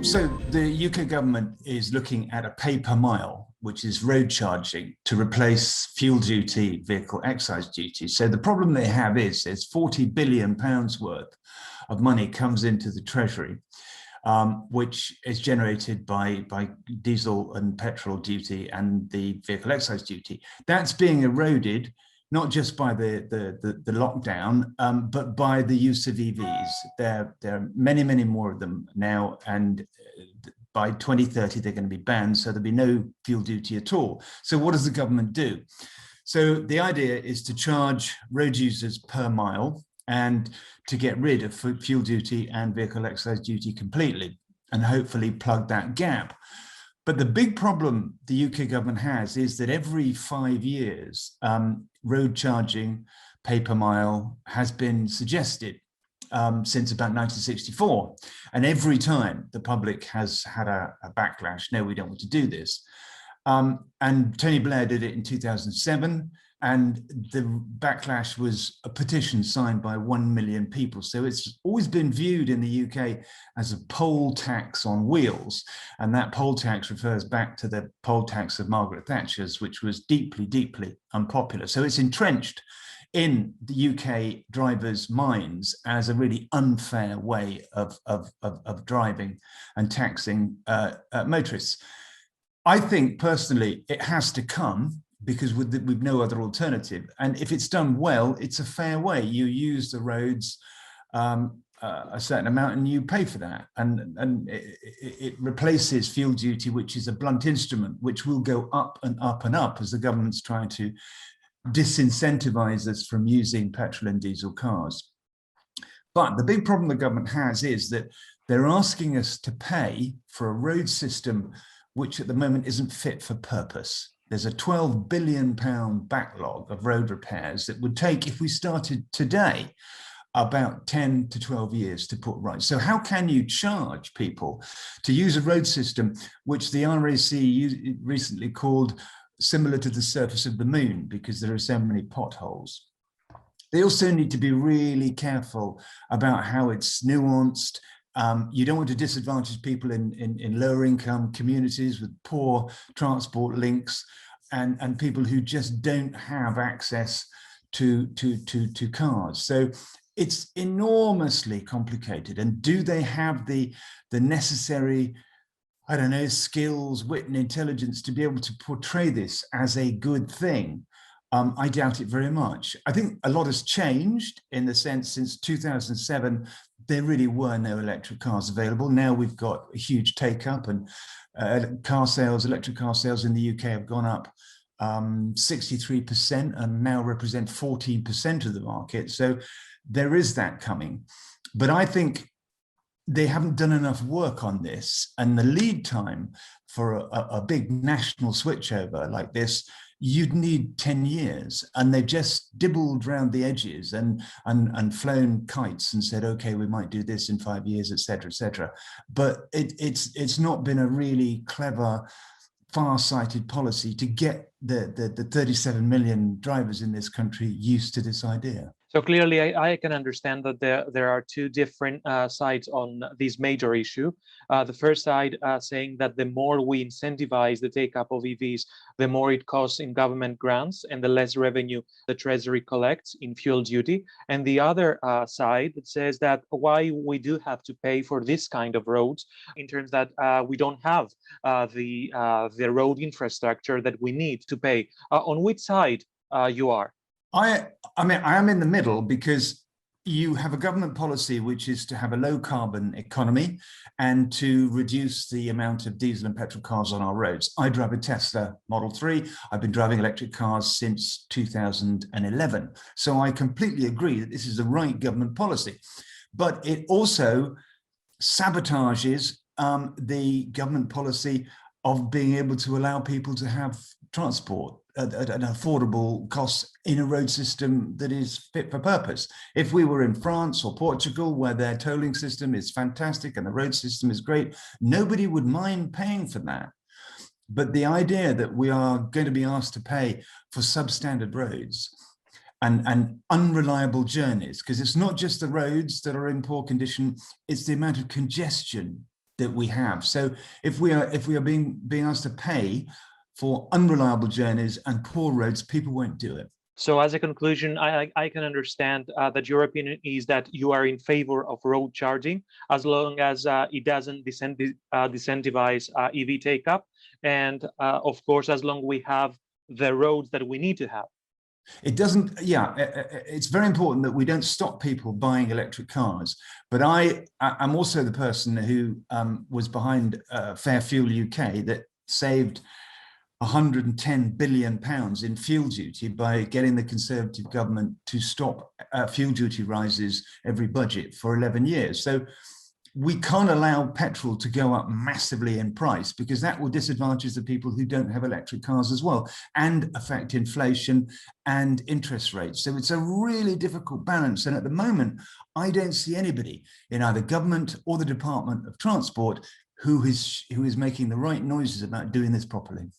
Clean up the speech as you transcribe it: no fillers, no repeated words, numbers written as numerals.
So the UK government is looking at a pay-per-mile, which is road charging, to replace fuel duty, vehicle excise duty. So the problem they have is there's £40 billion worth of money comes into the Treasury, which is generated by diesel and petrol duty and the vehicle excise duty. That's being eroded not just by the lockdown, but by the use of EVs. There are many, many more of them now, and by 2030, they're going to be banned, so there'll be no fuel duty at all. So what does the government do? So the idea is to charge road users per mile and to get rid of fuel duty and vehicle excise duty completely, and hopefully plug that gap. But the big problem the UK government has is that every 5 years, road charging, pay-per-mile has been suggested since about 1964. And every time the public has had a backlash, no, we don't want to do this. And Tony Blair did it in 2007. And the backlash was a petition signed by 1 million people. So it's always been viewed in the UK as a poll tax on wheels. And that poll tax refers back to the poll tax of Margaret Thatcher's, which was deeply, deeply unpopular. So it's entrenched in the UK drivers' minds as a really unfair way of driving and taxing motorists. I think personally, it has to come, because with no other alternative. And if it's done well, it's a fair way. You use the roads a certain amount and you pay for that. And it replaces fuel duty, which is a blunt instrument, which will go up and up and up as the government's trying to disincentivize us from using petrol and diesel cars. But the big problem the government has is that they're asking us to pay for a road system which at the moment isn't fit for purpose. There's a £12 billion backlog of road repairs that would take, if we started today, about 10 to 12 years to put right. So how can you charge people to use a road system which the RAC recently called similar to the surface of the moon because there are so many potholes? They also need to be really careful about how it's nuanced. You don't want to disadvantage people in lower income communities with poor transport links and people who just don't have access to cars. So it's enormously complicated. And do they have the necessary, I don't know, skills, wit and intelligence to be able to portray this as a good thing? I doubt it very much. I think a lot has changed in the sense since 2007, there really were no electric cars available. Now we've got a huge take-up, and electric car sales in the UK have gone up 63% and now represent 14% of the market. So there is that coming. But I think they haven't done enough work on this, and the lead time for a big national switchover like this, you'd need 10 years, and they've just dibbled around the edges and flown kites and said, okay, we might do this in 5 years, etc., etc. But it's not been a really clever, far-sighted policy to get the 37 million drivers in this country used to this idea. So clearly, I can understand that there are two different sides on this major issue. The first side saying that the more we incentivize the take-up of EVs, the more it costs in government grants and the less revenue the Treasury collects in fuel duty. And the other side that says that why we do have to pay for this kind of roads in terms that we don't have the road infrastructure that we need to pay. On which side you are? I mean, I am in the middle, because you have a government policy which is to have a low carbon economy and to reduce the amount of diesel and petrol cars on our roads. I drive a Tesla Model 3. I've been driving electric cars since 2011. So I completely agree that this is the right government policy, but it also sabotages the government policy of being able to allow people to have transport at an affordable cost in a road system that is fit for purpose. If we were in France or Portugal, where their tolling system is fantastic and the road system is great, nobody would mind paying for that. But the idea that we are going to be asked to pay for substandard roads and unreliable journeys, because it's not just the roads that are in poor condition, it's the amount of congestion that we have. So if we are being asked to pay for unreliable journeys and poor roads, people won't do it. So as a conclusion, I can understand that your opinion is that you are in favor of road charging as long as it doesn't disincentivize EV take-up. And of course, as long we have the roads that we need to have. It doesn't, yeah, it's very important that we don't stop people buying electric cars. But I'm also the person who was behind Fair Fuel UK that saved £110 billion in fuel duty by getting the Conservative government to stop fuel duty rises every budget for 11 years. So we can't allow petrol to go up massively in price, because that will disadvantage the people who don't have electric cars as well, and affect inflation and interest rates. So it's a really difficult balance. And at the moment, I don't see anybody in either government or the Department of Transport who is making the right noises about doing this properly.